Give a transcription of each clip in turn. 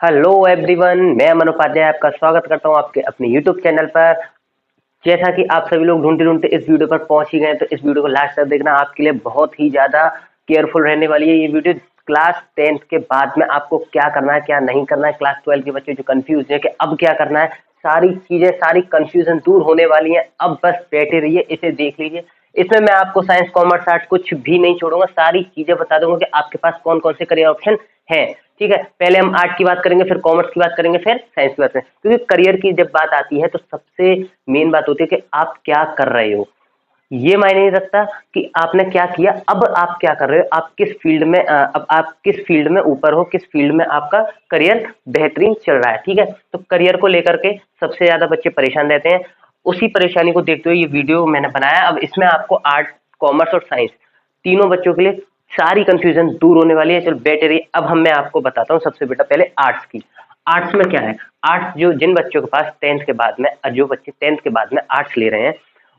Hello everyone, मैं अमन उपाध्याय आपका स्वागत करता हूं आपके अपने यूट्यूब चैनल पर। जैसा कि आप सभी लोग ढूंढते ढूंढते इस वीडियो पर पहुंच ही गए, तो इस वीडियो को लास्ट तक देखना, आपके लिए बहुत ही ज़्यादा केयरफुल रहने वाली है ये वीडियो। क्लास 10th के बाद में आपको क्या करना है, क्या नहीं करना है, क्लास 12 के बच्चे जो कंफ्यूज है कि अब क्या करना है, सारी चीज़ें, सारी कंफ्यूजन दूर होने वाली हैं। अब बस बैठे रहिए, इसे देख लीजिए। इसमें मैं आपको साइंस, कॉमर्स, आर्ट कुछ भी नहीं छोड़ूंगा, सारी चीज़ें बता दूंगा कि आपके पास कौन कौन से करियर ऑप्शन हैं। ठीक है, पहले हम आर्ट की बात करेंगे, फिर कॉमर्स की बात करेंगे, फिर साइंस की बात करेंगे। क्योंकि करियर की जब बात आती है तो सबसे मेन बात होती है कि आप क्या कर रहे हो। ये मायने नहीं रखता कि आपने क्या किया, अब आप क्या कर रहे हो, आप किस फील्ड में अब आप किस फील्ड में ऊपर हो, किस फील्ड में आपका करियर बेहतरीन चल रहा है। ठीक है, तो करियर को लेकर के सबसे ज्यादा बच्चे परेशान रहते हैं। उसी परेशानी को देखते हुए ये वीडियो मैंने बनाया। अब इसमें आपको आर्ट, कॉमर्स और साइंस तीनों बच्चों के लिए सारी कंफ्यूजन दूर होने वाली है। चलो बैठे रहिए, अब मैं आपको बताता हूँ सबसे बेटा पहले आर्ट्स की। आर्ट्स में क्या है, आर्ट्स जो जिन बच्चों के पास 10th के बाद में, जो बच्चे 10th के बाद में आर्ट्स ले रहे हैं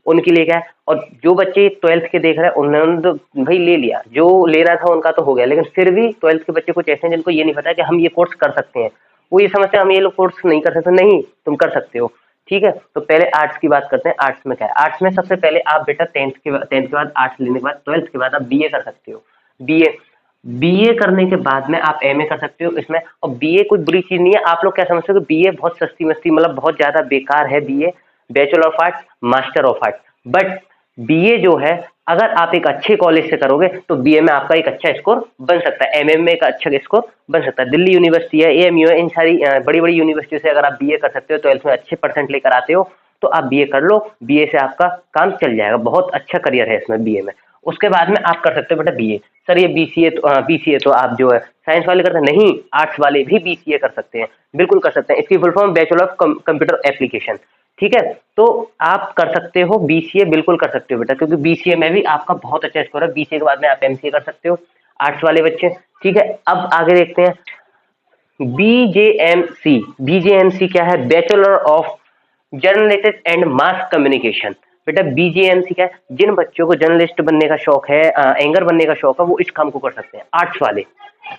उनके लिए क्या है, और जो बच्चे 12th के देख रहे हैं उन्होंने तो भाई ले लिया, जो लेना था उनका तो हो गया, लेकिन फिर भी 12th के बच्चे कुछ ऐसे हैं जिनको ये नहीं पता कि हम ये कोर्स कर सकते हैं। वो ये समझते हैं हम ये लोग कोर्स नहीं कर सकते, नहीं तुम कर सकते हो। ठीक है, तो पहले आर्ट्स की बात करते हैं। आर्ट्स में क्या है, आर्ट्स में सबसे पहले आप बेटा 10th के बाद आर्ट्स लेने के बाद 12th के बाद आप बीए कर सकते हो। बीए बीए करने के बाद में आप एमए कर सकते हो इसमें। और बीए कोई बुरी चीज नहीं है। आप लोग क्या समझते हो कि बीए बहुत सस्ती मस्ती, मतलब बहुत ज्यादा बेकार है BA, bachelor of arts, master of arts. But BA जो है, अगर आप एक अच्छे कॉलेज से करोगे तो बीए में आपका एक अच्छा स्कोर बन सकता है, एमए में एक अच्छा स्कोर बन सकता है। दिल्ली यूनिवर्सिटी है, एएमयू है, इन सारी बड़ी बड़ी यूनिवर्सिटी से अगर आप बीए कर सकते हो, 12th में अच्छे परसेंट लेकर आते हो, तो आप बीए कर लो। बीए से आपका काम चल जाएगा, बहुत अच्छा करियर है इसमें बीए में। उसके बाद में आप कर सकते हो बेटा बीए। सर ये बीसीए तो आप जो है साइंस वाले करते हैं, नहीं, आर्ट्स वाले भी बीसीए कर सकते हैं, बिल्कुल कर सकते हैं। इसकी full form bachelor of computer application. ठीक है, तो आप कर सकते हो बीसीए, बिल्कुल कर सकते हो बेटा, क्योंकि बीसीए में भी आपका बहुत अच्छा स्कोर है। बीसीए के बाद में आप एमसीए कर सकते हो, आर्ट्स वाले बच्चे। ठीक है, अब आगे देखते हैं बीजेएमसी। बीजेएमसी क्या है, bachelor of journalist and mass communication. बेटा बीजेएमसी क्या है, जिन बच्चों को जर्नलिस्ट बनने का शौक है, एंकर बनने का शौक है, वो इस काम को कर सकते हैं। आर्ट्स वाले,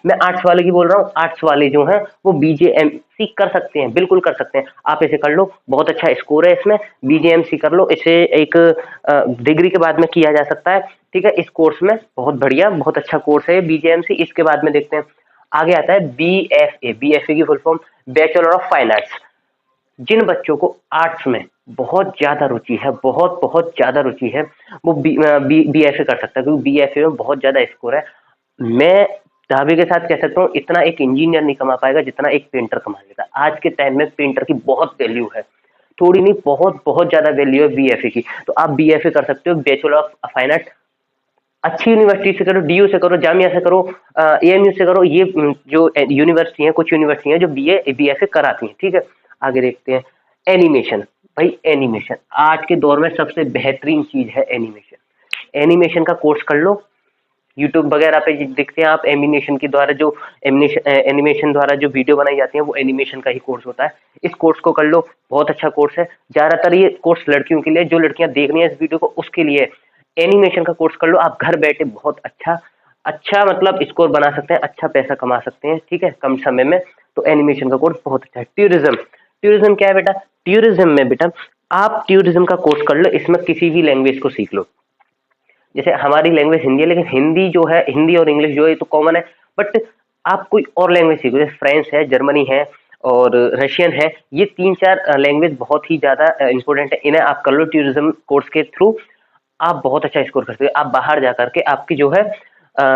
मैं आर्ट्स वाले की बोल रहा हूँ, आर्ट्स वाले जो हैं वो बीजेएमसी कर सकते हैं, बिल्कुल कर सकते हैं। आप इसे कर लो, बहुत अच्छा स्कोर है इसमें, बीजेएमसी कर लो। इसे एक डिग्री के बाद में किया जा सकता है। ठीक है, इस कोर्स में बहुत बढ़िया, बहुत अच्छा कोर्स है बीजेएमसी। इसके बाद में देखते हैं, आगे आता है बीएफए। बीएफए की full form bachelor of fine arts. जिन बच्चों को आर्ट्स में बहुत ज्यादा रुचि है, बहुत बहुत ज्यादा रुचि है, वो बीएफए कर सकता है, क्योंकि बीएफए में बहुत ज्यादा स्कोर है। मैं दावे के साथ कह सकता हूँ, इतना एक इंजीनियर नहीं कमा पाएगा जितना एक पेंटर कमा लेता है। आज के टाइम में पेंटर की बहुत वैल्यू है, थोड़ी नहीं, बहुत बहुत ज्यादा वैल्यू है बीएफए की। तो आप बीएफए कर सकते हो, बैचलर ऑफ फाइन आर्ट। अच्छी यूनिवर्सिटी से करो, डीयू से करो, जामिया से करो, एएमयू से करो। ये जो यूनिवर्सिटी है, कुछ यूनिवर्सिटी है जो बीएफए कराती हैं। ठीक है, आगे देखते हैं एनिमेशन। भाई एनिमेशन आज के दौर में सबसे बेहतरीन चीज है एनिमेशन। एनिमेशन का कोर्स कर लो, यूट्यूब वगैरह पे दिखते हैं आप, एनिमेशन के द्वारा जो एनिमेशन द्वारा जो वीडियो बनाई जाती है वो एनिमेशन का ही कोर्स होता है। इस कोर्स को कर लो, बहुत अच्छा कोर्स है। ज्यादातर ये कोर्स लड़कियों के लिए, जो लड़कियां देख रही हैं इस वीडियो को उसके लिए। एनिमेशन का कोर्स कर लो, आप घर बैठे बहुत अच्छा अच्छा मतलब स्कोर बना सकते हैं, अच्छा पैसा कमा सकते हैं। ठीक है, कम समय में। तो एनिमेशन का कोर्स बहुत अच्छा है। टूरिज्म, टूरिज्म क्या है बेटा, टूरिज्म में बेटा आप टूरिज्म का कोर्स कर लो, इसमें किसी भी लैंग्वेज को सीख लो। जैसे हमारी लैंग्वेज हिंदी है, लेकिन हिंदी जो है, हिंदी और इंग्लिश जो है तो कॉमन है, बट आप कोई और लैंग्वेज सीखो, जैसे फ्रेंच है, जर्मनी है और रशियन है। ये तीन चार लैंग्वेज बहुत ही ज्यादा इंपॉर्टेंट है, इन्हें आप कर लो टूरिज्म कोर्स के थ्रू। आप बहुत अच्छा स्कोर कर सकते हो, आप बाहर जा करके आपकी जो है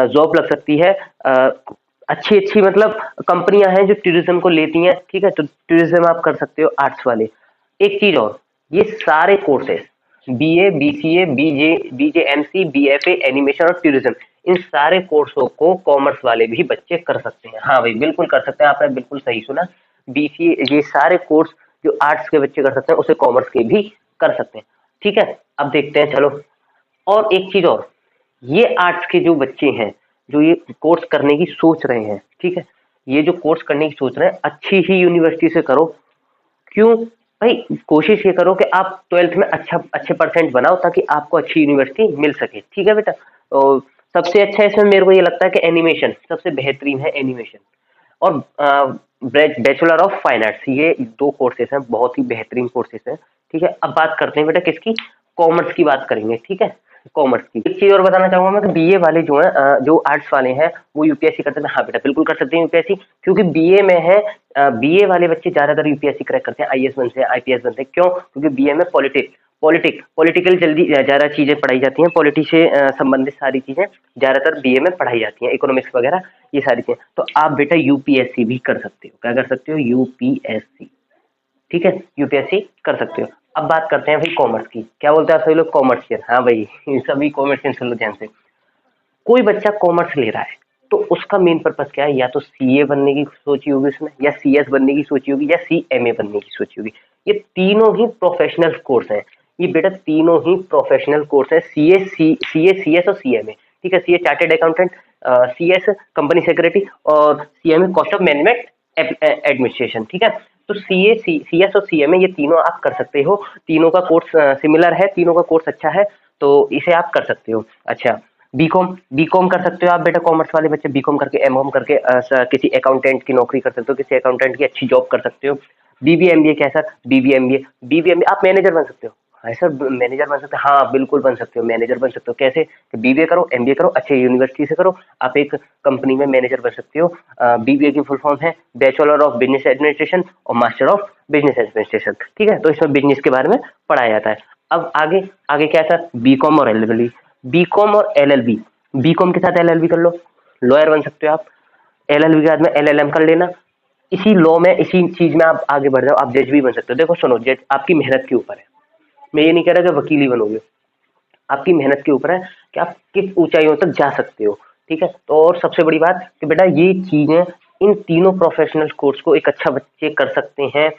जॉब लग सकती है। अच्छी अच्छी मतलब कंपनियां हैं जो टूरिज्म को लेती हैं। ठीक है, तो टूरिज्म आप कर सकते हो आर्ट्स वाले। एक चीज और, ये सारे courses, BA, BCA, BJMC, BFA, animation और टूरिज्म, इन सारे कोर्सों को कॉमर्स वाले भी बच्चे कर सकते हैं। हाँ भाई, बिल्कुल कर सकते हैं, आपने बिल्कुल सही सुना। बीसीए, ये सारे कोर्स जो आर्ट्स के बच्चे कर सकते हैं उसे कॉमर्स के भी कर सकते हैं। ठीक है, अब देखते हैं, चलो और एक चीज और, ये आर्ट्स के जो बच्चे हैं जो ये कोर्स करने की सोच रहे हैं, ठीक है, ये जो कोर्स करने की सोच रहे हैं अच्छी ही यूनिवर्सिटी से करो। क्यों भाई, कोशिश ये करो कि आप 12th में अच्छे परसेंट बनाओ ताकि आपको अच्छी यूनिवर्सिटी मिल सके। ठीक है बेटा, तो सबसे अच्छा इसमें मेरे को ये लगता है कि एनिमेशन सबसे बेहतरीन है, एनिमेशन। और बैचलर ऑफ फाइन आर्ट्स, ये 2 कोर्सेज हैं, बहुत ही बेहतरीन कोर्सेज हैं। ठीक है, अब बात करते हैं बेटा किसकी, कॉमर्स की बात करेंगे। ठीक है, कॉमर्स की एक चीज और बताना चाहूंगा मैं कि बीए वाले जो है जो आर्ट्स वाले हैं वो यूपीएससी करते हैं। हाँ बेटा बिल्कुल कर सकते हैं यूपीएससी, क्योंकि बीए में है, बीए वाले बच्चे ज्यादातर यूपीएससी क्रैक करते हैं, आईएएस बनते हैं, आईपीएस बनते हैं। क्यों? क्योंकि बीए में पॉलिटिकल जल्दी ज्यादा चीजें पढ़ाई जाती हैं, पॉलिटी से संबंधित सारी चीजें ज्यादातर बीए में पढ़ाई जाती हैं, इकोनॉमिक्स वगैरह ये सारी चीजें। तो आप बेटा यूपीएससी भी कर सकते हो। क्या कर सकते हो? यूपीएससी। ठीक है, यूपीएससी कर सकते हो। अब बात करते हैं भाई कॉमर्स की। क्या बोलते हैं आप सभी लोग? कॉमर्शियल। हाँ भाई सभी कॉमर्शियल सुन लो ध्यान से। कोई बच्चा कॉमर्स ले रहा है तो उसका मेन पर्पस क्या है? या तो सीए बनने की सोची होगी उसने, या सीएस बनने की सोची होगी, या सीएमए बनने की सोची होगी। ये तीनों ही प्रोफेशनल कोर्स हैं। ये बेटा तीनों ही प्रोफेशनल कोर्स है, सीए सीएस और सीएमए। ठीक है, CA chartered accountant, CS company secretary, और CMA cost of management administration. ठीक है, तो सीएस और सीएमए ये तीनों आप कर सकते हो। तीनों का कोर्स सिमिलर है, तीनों का कोर्स अच्छा है, तो इसे आप कर सकते हो। अच्छा, बीकॉम कर सकते हो आप बेटा, कॉमर्स वाले बच्चे बीकॉम करके एमकॉम करके किसी अकाउंटेंट की नौकरी कर सकते हो, किसी अकाउंटेंट की अच्छी जॉब कर सकते हो। बीबीएमबीए क्या है सर? बीबीएमबीए आप मैनेजर बन सकते हो। हाँ सर मैनेजर बन सकते हो, हाँ बिल्कुल बन सकते हो, मैनेजर बन सकते हो। कैसे? बीबीए करो, एमबीए करो, अच्छे यूनिवर्सिटी से करो, आप एक कंपनी में मैनेजर बन सकते हो। बीबीए की फुल फॉर्म है बैचलर ऑफ बिजनेस एडमिनिस्ट्रेशन और मास्टर ऑफ बिजनेस एडमिनिस्ट्रेशन। ठीक है, तो इसमें बिजनेस के बारे में पढ़ाया जाता है। अब आगे आगे क्या है सर? बीकॉम और एलएलबी। बीकॉम और एलएलबी, बीकॉम के साथ एलएलबी कर लो, लॉयर बन सकते हो आप। एलएलबी के बाद में एलएलएम कर लेना, इसी लॉ में इसी चीज में आप आगे बढ़ जाओ, आप जज भी बन सकते हो। देखो सुनो, जज आपकी मेहनत के ऊपर है, मैं ये नहीं कह रहा कि वकील ही बनोगे, आपकी मेहनत के ऊपर है कि आप किस ऊंचाइयों तक जा सकते हो। ठीक है, तो और सबसे बड़ी बात कि बेटा ये चीजें, इन तीनों प्रोफेशनल कोर्स को एक अच्छा बच्चे कर सकते हैं।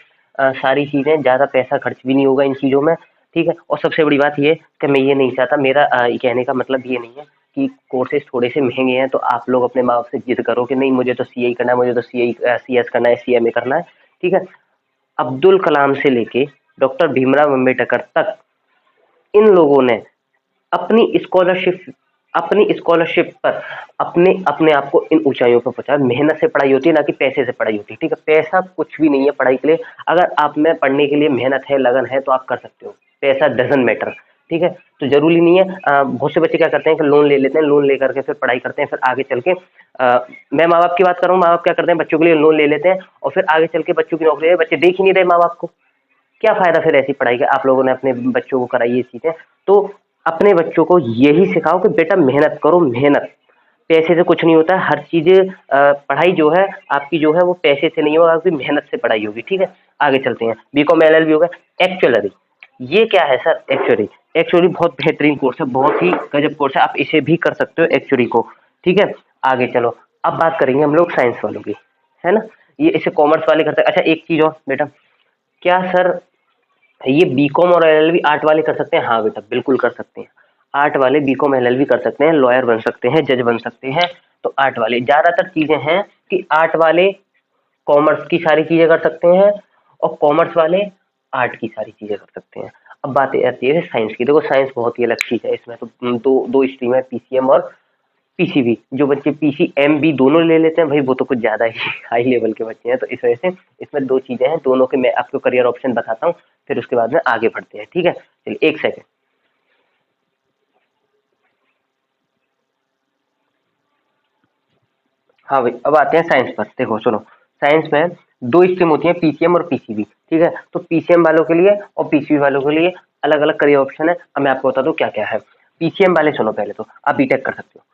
सारी चीजें, ज्यादा पैसा खर्च भी नहीं होगा इन चीजों में। ठीक है, और सबसे बड़ी बात ये कि मैं ये नहीं चाहता, मेरा ये कहने का मतलब ये नहीं है कि कोर्सेज थोड़े से महंगे हैं तो आप लोग अपने माँ बाप से जिद करो कि नहीं मुझे तो सीए करना है, मुझे तो सीएस करना है, सीएमए करना है। ठीक है, अब्दुल कलाम से लेके डॉक्टर भीमराव अम्बेडकर तक इन लोगों ने अपनी स्कॉलरशिप पर अपने अपने आप को इन ऊंचाइयों पर पहुंचा। मेहनत से पढ़ाई होती है, ना कि पैसे से पढ़ाई होती है। ठीक है, पैसा कुछ भी नहीं है पढ़ाई के लिए। अगर आप में पढ़ने के लिए मेहनत है, लगन है, तो आप कर सकते हो, पैसा डजंट मैटर। ठीक है, तो जरूरी नहीं है। बहुत से बच्चे क्या करते हैं कि लोन ले लेते हैं, लोन लेकर के फिर पढ़ाई करते हैं, फिर आगे चल के मैं माँ बाप की बात कर रहा हूँ, माँ बाप क्या करते हैं, बच्चों के लिए लोन ले लेते हैं और फिर आगे चल के बच्चों की नौकरी है, बच्चे देख ही नहीं रहे माँ बाप को। क्या फायदा फिर ऐसी पढ़ाई का? आप लोगों ने अपने बच्चों को कराई ये चीजें। तो अपने बच्चों को यही सिखाओ कि बेटा मेहनत करो, मेहनत, पैसे से कुछ नहीं होता है। हर चीज पढ़ाई जो है आपकी जो है वो पैसे से नहीं होगा, आपकी मेहनत से पढ़ाई होगी। ठीक है, आगे चलते हैं। बीकॉम एलएलबी होगा। एक्चुअलरी, ये क्या है सर? एक्चुअली, एक्चुअली बहुत बेहतरीन कोर्स है, बहुत ही गजब कोर्स है, आप इसे भी कर सकते हो एक्चुअली को। ठीक है, आगे चलो, अब बात करेंगे हम लोग साइंस वालों की, है ना। ये इसे कॉमर्स वाले करते हैं। अच्छा एक चीज और बेटा, क्या सर ये बीकॉम और एलएलबी आर्ट वाले कर सकते हैं? हाँ बेटा बिल्कुल कर सकते हैं। आर्ट वाले बीकॉम एलएलबी कर सकते हैं, लॉयर बन सकते हैं, जज बन सकते हैं। तो आर्ट वाले ज्यादातर चीजें हैं कि आर्ट वाले कॉमर्स की सारी चीजें कर सकते हैं और कॉमर्स वाले आर्ट की सारी चीजें कर सकते हैं। अब बात आती है साइंस की। देखो साइंस बहुत ही अलग चीज है, इसमें तो दो दो स्ट्रीम है, पीसीएम और पीसीबी। जो बच्चे पीसीएम भी दोनों ले लेते हैं भाई वो तो कुछ ज्यादा ही हाई लेवल के बच्चे हैं। तो इस वजह से इसमें 2 चीजें हैं, दोनों के मैं आपको करियर ऑप्शन बताता हूँ, फिर उसके बाद में आगे बढ़ते हैं। ठीक है, चलिए एक सेकंड। हाँ भाई, अब आते हैं साइंस पर। देखो सुनो, साइंस में 2 स्ट्रीम होती है, पीसीएम और पीसीबी। ठीक है, तो पीसीएम वालों के लिए और पीसीबी वालों के लिए अलग अलग करियर ऑप्शन है। अब मैं आपको बता दूं क्या क्या है। पीसीएम वाले सुनो, पहले तो आप बीटेक कर सकते हो,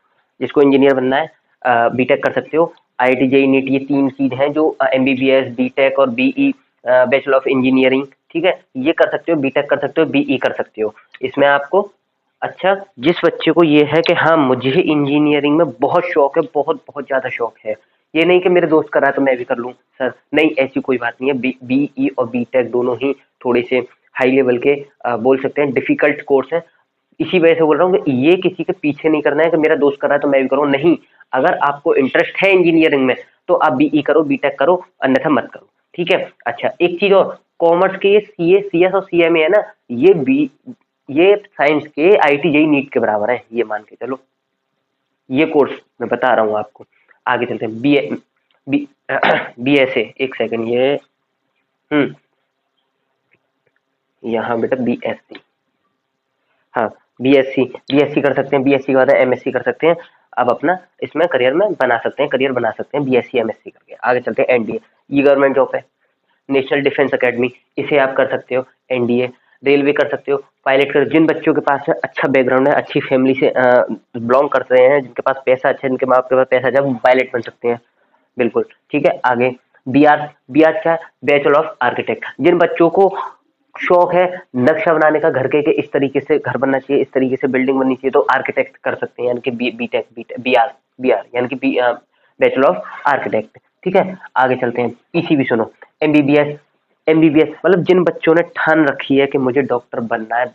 जिसको इंजीनियर बनना है बीटेक कर सकते हो। आईआईटी जेईई नीट ये 3 चीज हैं जो एमबीबीएस बीटेक और बीई बैचलर ऑफ इंजीनियरिंग। ठीक है, ये कर सकते हो, बीटेक कर सकते हो, बीई कर सकते हो। इसमें आपको, अच्छा जिस बच्चे को ये है कि हाँ मुझे इंजीनियरिंग में बहुत शौक है, बहुत बहुत ज्यादा शौक है, ये नहीं कि मेरे दोस्त कर रहा है तो मैं भी कर लूँ सर, नहीं ऐसी कोई बात नहीं है। बीई और बीटेक दोनों ही थोड़े से हाई लेवल के बोल सकते हैं डिफिकल्ट कोर्स है। इसी वजह से बोल रहा हूँ कि ये किसी के पीछे नहीं करना है कि मेरा दोस्त कर रहा है तो मैं भी करूँ, नहीं। अगर आपको इंटरेस्ट है इंजीनियरिंग में तो आप बीई करो, बीटेक करो, अन्यथा मत करो। ठीक है, अच्छा एक चीज और, कॉमर्स के ये सीए सीएस और सीएमए है ना, ये बी ये साइंस के आईआईटी जेईई नीट के बराबर है, ये मान के चलो। ये कोर्स मैं बता रहा हूँ आपको। आगे चलते हैं। बी BSA, एक सेकंड, ये यहाँ बेटा BSc, हाँ BSc कर सकते हैं। BSc के बाद MSc कर सकते हैं। अब अपना इसमें करियर में बना सकते हैं, करियर बना सकते हैं BSc MSc करके। आगे चलते हैं NDA, ये गवर्नमेंट जॉब है, नेशनल डिफेंस एकेडमी, इसे आप कर सकते हो। NDA, रेलवे कर सकते हो, पायलट कर, जिन बच्चों के पास अच्छा बैकग्राउंड है, अच्छी फैमिली से बिलोंग करते हैं, जिनके पास पैसा अच्छा है, जिनके माँ बाप के पास पैसा अच्छा है, वो पायलट बन सकते हैं, बिल्कुल ठीक है। आगे BR क्या है, बैचलर ऑफ आर्किटेक्ट, जिन बच्चों को शौक है नक्शा बनाने का, घर के इस तरीके से घर बनना चाहिए, इस तरीके से बिल्डिंग बननी चाहिए, तो आर्किटेक्ट कर सकते हैं, यानी कि BR यानी कि बैचलर ऑफ आर्किटेक्ट, ठीक है। आगे चलते हैं, PCB सुनो, MBBS मतलब जिन बच्चों ने ठान रखी है कि मुझे डॉक्टर बनना है,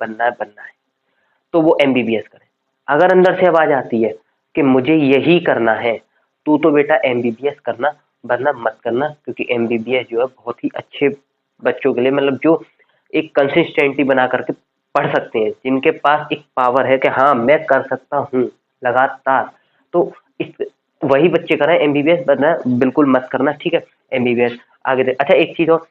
तो वो MBBS करें। अगर अंदर से आवाज आती है कि मुझे यही करना है, तो बेटा MBBS करना, वरना मत करना, क्योंकि MBBS जो है बहुत ही अच्छे बच्चों के लिए, मतलब जो एक कंसिस्टेंटी बना करके पढ़ सकते हैं, जिनके पास एक पावर है कि हाँ मैं कर सकता हूँ लगातार, तो इस वही बच्चे करें MBBS, वरना बिल्कुल मत करना, ठीक है। MBBS आगे अच्छा एक चीज और,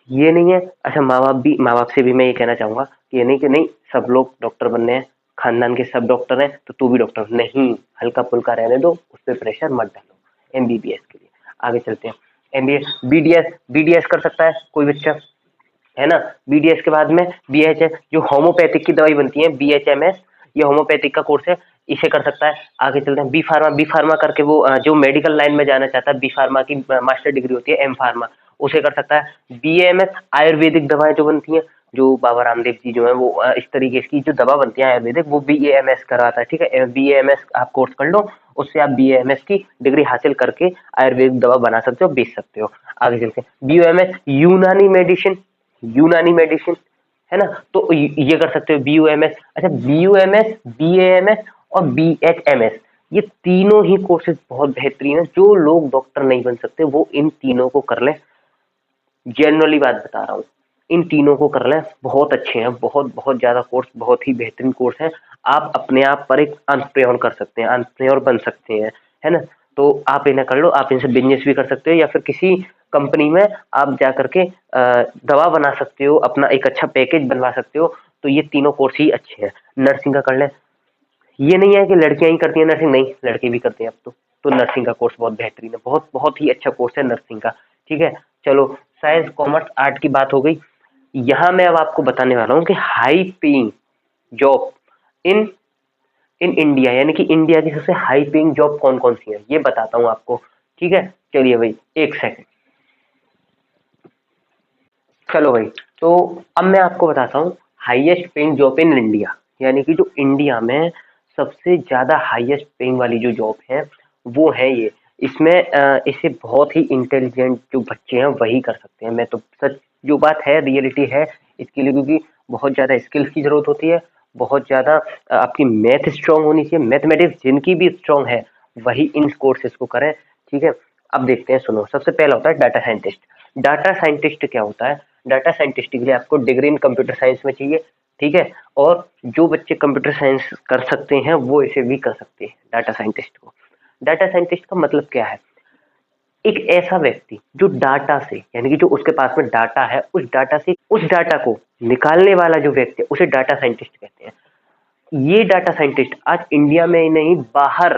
ये नहीं है, अच्छा माँ बाप से भी मैं ये कहना चाहूंगा कि ये नहीं कि नहीं सब लोग डॉक्टर बनने हैं, खानदान के सब डॉक्टर हैं तो तू भी डॉक्टर नहीं, हल्का फुल्का रहने दो, उस पर प्रेशर मत डालो MBBS के लिए। आगे चलते हैं, MBA BDS कर सकता है कोई बच्चा, है ना। BDS के बाद में BHS, जो होम्योपैथिक की दवाई बनती है, BHMS, ये होम्योपैथिक का कोर्स है, इसे कर सकता है। आगे चलते हैं, बी फार्मा करके, वो जो मेडिकल लाइन में जाना चाहता है, बी फार्मा की मास्टर डिग्री होती है, M फार्मा, उसे कर सकता है। BAMS, आयुर्वेदिक दवाएं जो बनती हैं, जो बाबा रामदेव जी जो है वो इस तरीके की जो दवा बनती है आयुर्वेदिक, वो BAMS कराता है, ठीक है। BAMS आप कोर्स कर लो, उससे आप BAMS की डिग्री हासिल करके आयुर्वेदिक दवा बना सकते हो, बेच सकते हो। आगे चलते हैं, BOMS, यूनानी मेडिसिन, है ना, तो ये कर सकते हो BUMS। अच्छा, BUMS, BAMS और BHMS, ये तीनों ही कोर्सेज बहुत बेहतरीन है, जो लोग डॉक्टर नहीं बन सकते वो इन तीनों को कर ले, जनरली बात बता रहा हूँ, इन तीनों को कर लें, बहुत अच्छे हैं, बहुत बहुत ज्यादा कोर्स, बहुत ही बेहतरीन कोर्स है। आप अपने आप पर एक एंटरप्रेन्योर कर सकते हैं, एंटरप्रेन्योर बन सकते हैं, है ना। तो आप इन्हें कर लो, आप इनसे बिजनेस भी कर सकते हो, या फिर किसी कंपनी में आप जा करके दवा बना सकते हो, अपना एक अच्छा पैकेज बनवा सकते हो। तो ये तीनों कोर्स ही अच्छे हैं। नर्सिंग का कर लें, ये नहीं है कि लड़कियां ही करती हैं नर्सिंग, नहीं, लड़के भी करते हैं अब तो नर्सिंग का कोर्स बहुत बेहतरीन है, बहुत बहुत ही अच्छा कोर्स है नर्सिंग का, ठीक है। चलो, साइंस कॉमर्स आर्ट की बात हो गई। यहाँ मैं अब आपको बताने वाला हूँ कि high paying job in in India, यानी कि इंडिया की सबसे हाई पेइंग जॉब कौन कौन सी है, ये बताता हूँ आपको, ठीक है। चलिए भाई, एक सेकंड, चलो भाई, तो अब मैं आपको बताता हूँ highest paying job in India, यानी कि जो इंडिया में सबसे ज्यादा हाईएस्ट पेइंग वाली जो जॉब है, वो है ये। इसमें इसे बहुत ही इंटेलिजेंट जो बच्चे हैं वही कर सकते हैं, मैं तो सच, जो बात है रियलिटी है इसके लिए, क्योंकि बहुत ज्यादा स्किल्स की जरूरत होती है, बहुत ज्यादा आपकी मैथ स्ट्रांग होनी चाहिए, मैथमेटिक्स जिनकी भी स्ट्रांग है वही इन कोर्सेज को करें, ठीक है। अब देखते हैं, सुनो, सबसे पहला होता है डाटा साइंटिस्ट। डाटा साइंटिस्ट क्या होता है, डाटा साइंटिस्ट के लिए आपको डिग्री इन कंप्यूटर साइंस में चाहिए, ठीक है। और जो बच्चे कंप्यूटर साइंस कर सकते हैं वो इसे भी कर सकते हैं, डाटा साइंटिस्ट को। डाटा साइंटिस्ट का मतलब क्या है, एक ऐसा व्यक्ति जो डाटा से, यानी कि जो उसके पास में डाटा है, उस डाटा को निकालने वाला जो व्यक्ति है उसे डाटा साइंटिस्ट कहते हैं। ये डाटा साइंटिस्ट आज इंडिया में ही नहीं, बाहर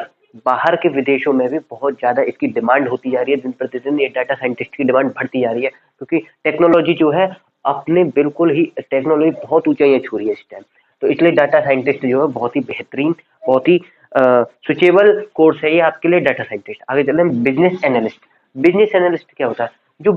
बाहर के विदेशों में भी बहुत ज्यादा इसकी डिमांड होती जा रही है, दिन प्रतिदिन ये डाटा साइंटिस्ट की डिमांड बढ़ती जा रही है, क्योंकि टेक्नोलॉजी जो है अपने बिल्कुल ही, टेक्नोलॉजी बहुत ऊंचाइयां छू रही है इस टाइम, तो इसलिए डाटा साइंटिस्ट जो है बहुत ही बेहतरीन, बहुत ही सुचेबल कोर्स है ये आपके लिए, डाटा साइंटिस्ट। आगे चलते हैं, बिजनेस एनालिस्ट। बिजनेस एनालिस्ट क्या होता है, जो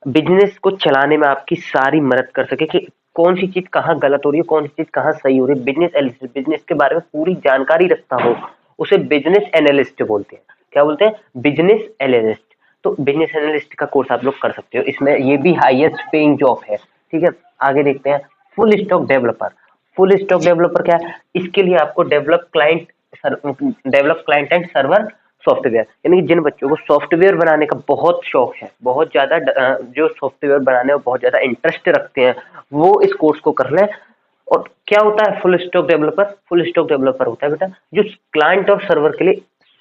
बिजनेस को चलाने में आपकी सारी मदद कर सके, कि कौन सी चीज कहाँ गलत हो रही है, कौन सी चीज कहाँ सही हो रही है, बिजनेस एनालिस्ट, बिजनेस के बारे में पूरी जानकारी रखता हो, उसे बिजनेस एनालिस्ट बोलते हैं। क्या बोलते हैं, बिजनेस एनालिस्ट। तो बिजनेस एनालिस्ट का कोर्स आप लोग कर सकते हो, इसमें ये भी हाईएस्ट पेइंग जॉब है, ठीक है। आगे देखते हैं, full stock developer. Full stock developer क्या है, इसके लिए आपको develop client and server software, यानी कि जिन बच्चों को सॉफ्टवेयर बनाने का बहुत शौक है, बहुत ज्यादा जो सॉफ्टवेयर बनाने में बहुत ज्यादा इंटरेस्ट रखते हैं, वो इस कोर्स को कर लें। और क्या होता है full stock developer, full stock developer होता है बेटा जो क्लाइंट और सर्वर के लिए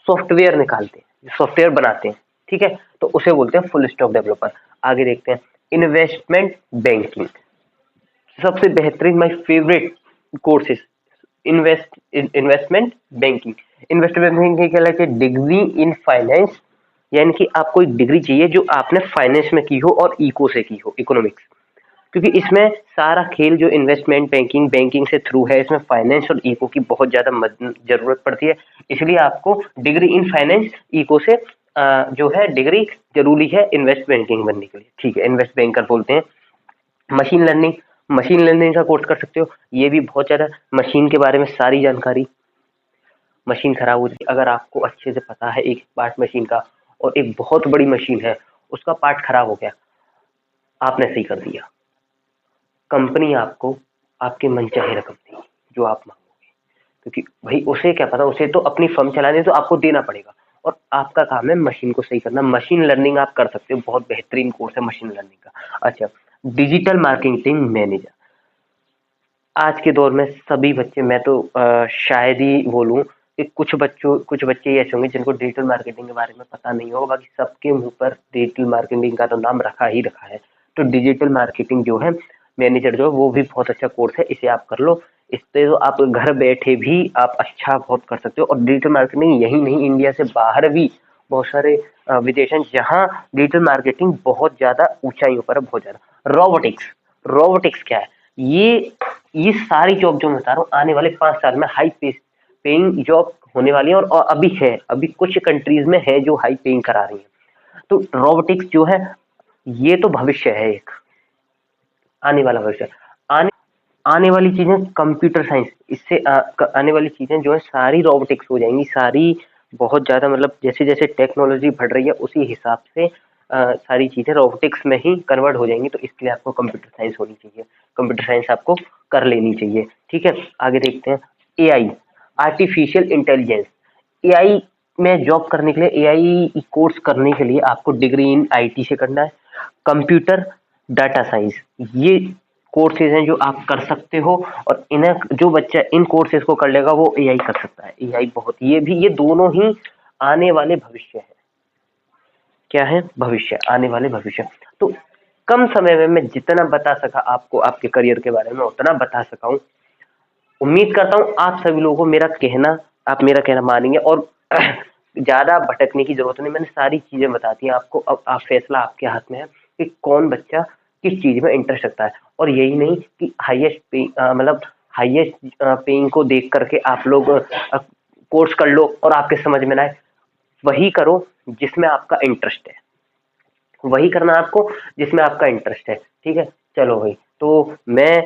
सॉफ्टवेयर निकालते हैं, सॉफ्टवेयर बनाते हैं, ठीक है, तो उसे बोलते हैं फुल स्टॉक डेवलपर। आगे देखते हैं इन्वेस्टमेंट बैंकिंग, सबसे बेहतरीन my favourite courses investment banking. Investment banking क्या कहलाती है? डिग्री इन फाइनेंस, यानी कि आपको एक डिग्री चाहिए जो आपने फाइनेंस में की हो और इको से की हो, इकोनॉमिक्स, क्योंकि इसमें सारा खेल जो इन्वेस्टमेंट बैंकिंग बैंकिंग से थ्रू है, इसमें फाइनेंस और इको की बहुत ज्यादा जरूरत पड़ती है, इसलिए आपको डिग्री इन फाइनेंस इको से जो है डिग्री जरूरी है इन्वेस्ट बैंकिंग बनने के लिए, ठीक है, इन्वेस्ट बैंकर बोलते हैं। मशीन लर्निंग, मशीन लर्निंग का कोर्स कर सकते हो, ये भी बहुत ज्यादा मशीन के बारे में सारी जानकारी। मशीन खराब हो जाती है, अगर आपको अच्छे से पता है एक पार्ट मशीन का, और एक बहुत बड़ी मशीन है उसका पार्ट खराब हो गया, आपने सही कर दिया, कंपनी आपको आपके मनचाहे रकम देगी जो आप मांगोगे, क्योंकि भाई उसे क्या पता, उसे तो अपनी फर्म चलानी है तो आपको देना पड़ेगा, और आपका काम है मशीन को सही करना। मशीन लर्निंग आप कर सकते हो, बहुत बेहतरीन कोर्स है मशीन लर्निंग का। अच्छा, डिजिटल मार्केटिंग मैनेजर, आज के दौर में सभी बच्चे, मैं तो शायद ही बोलूं कि कुछ बच्चे ऐसे होंगे जिनको डिजिटल मार्केटिंग के बारे में पता नहीं होगा, बाकी सबके मुंह पर डिजिटल मार्केटिंग का तो नाम रखा ही रखा है। तो डिजिटल मार्केटिंग जो है मैनेजर जो है वो भी बहुत अच्छा कोर्स है, इसे आप कर लो, इससे तो आप घर बैठे भी आप अच्छा बहुत कर सकते हो। और डिजिटल मार्केटिंग यही नहीं, इंडिया से बाहर भी बहुत सारे विदेश हैं जहाँ डिजिटल मार्केटिंग बहुत ज्यादा ऊंचाइयों पर है, बहुत ज्यादा। रोबोटिक्स, रोबोटिक्स क्या है? ये सारी जॉब जो मैं बता रहा हूँ आने वाले 5 साल में हाई पेइंग जॉब होने वाली है, और अभी है, अभी कुछ कंट्रीज में है जो हाई पेइंग करा रही है। तो रोबोटिक्स जो है ये तो भविष्य है, एक आने वाला भविष्य। आने आने वाली चीजें कंप्यूटर साइंस, इससे आने वाली चीजें जो है सारी रोबोटिक्स हो जाएंगी, सारी बहुत ज्यादा, मतलब जैसे जैसे टेक्नोलॉजी बढ़ रही है उसी हिसाब से सारी चीजें रोबोटिक्स में ही कन्वर्ट हो जाएंगी, तो इसके लिए आपको कंप्यूटर साइंस होनी चाहिए, कंप्यूटर साइंस आपको कर लेनी चाहिए, ठीक है। आगे देखते हैं एआई, आर्टिफिशियल इंटेलिजेंस। एआई में जॉब करने के लिए, एआई कोर्स करने के लिए आपको डिग्री इन आईटी से करना है, कंप्यूटर डाटा साइंस, ये कोर्सेज हैं जो आप कर सकते हो, और इन्हें जो बच्चा इन कोर्सेज को कर लेगा वो एआई कर सकता है। एआई बहुत, ये दोनों ही आने वाले भविष्य है। क्या है? भविष्य, आने वाले भविष्य। तो कम समय में मैं जितना बता सका आपको आपके करियर के बारे में उतना बता सका हूँ। उम्मीद करता हूँ आप सभी लोगों को आप मेरा कहना मानेंगे, और ज्यादा भटकने की जरूरत नहीं, मैंने सारी चीजें बता दी आपको। अब आप फैसला आपके हाथ में है कि कौन बच्चा किस चीज में इंटरेस्ट रखता है, और यही नहीं कि हाईएस्ट पे मतलब हाईएस्ट पेइंग को देख करके आप लोग कोर्स कर लो और आपके समझ में ना आए, वही करो जिसमें आपका इंटरेस्ट है, वही करना आपको जिसमें आपका इंटरेस्ट है, ठीक है। चलो भाई, तो मैं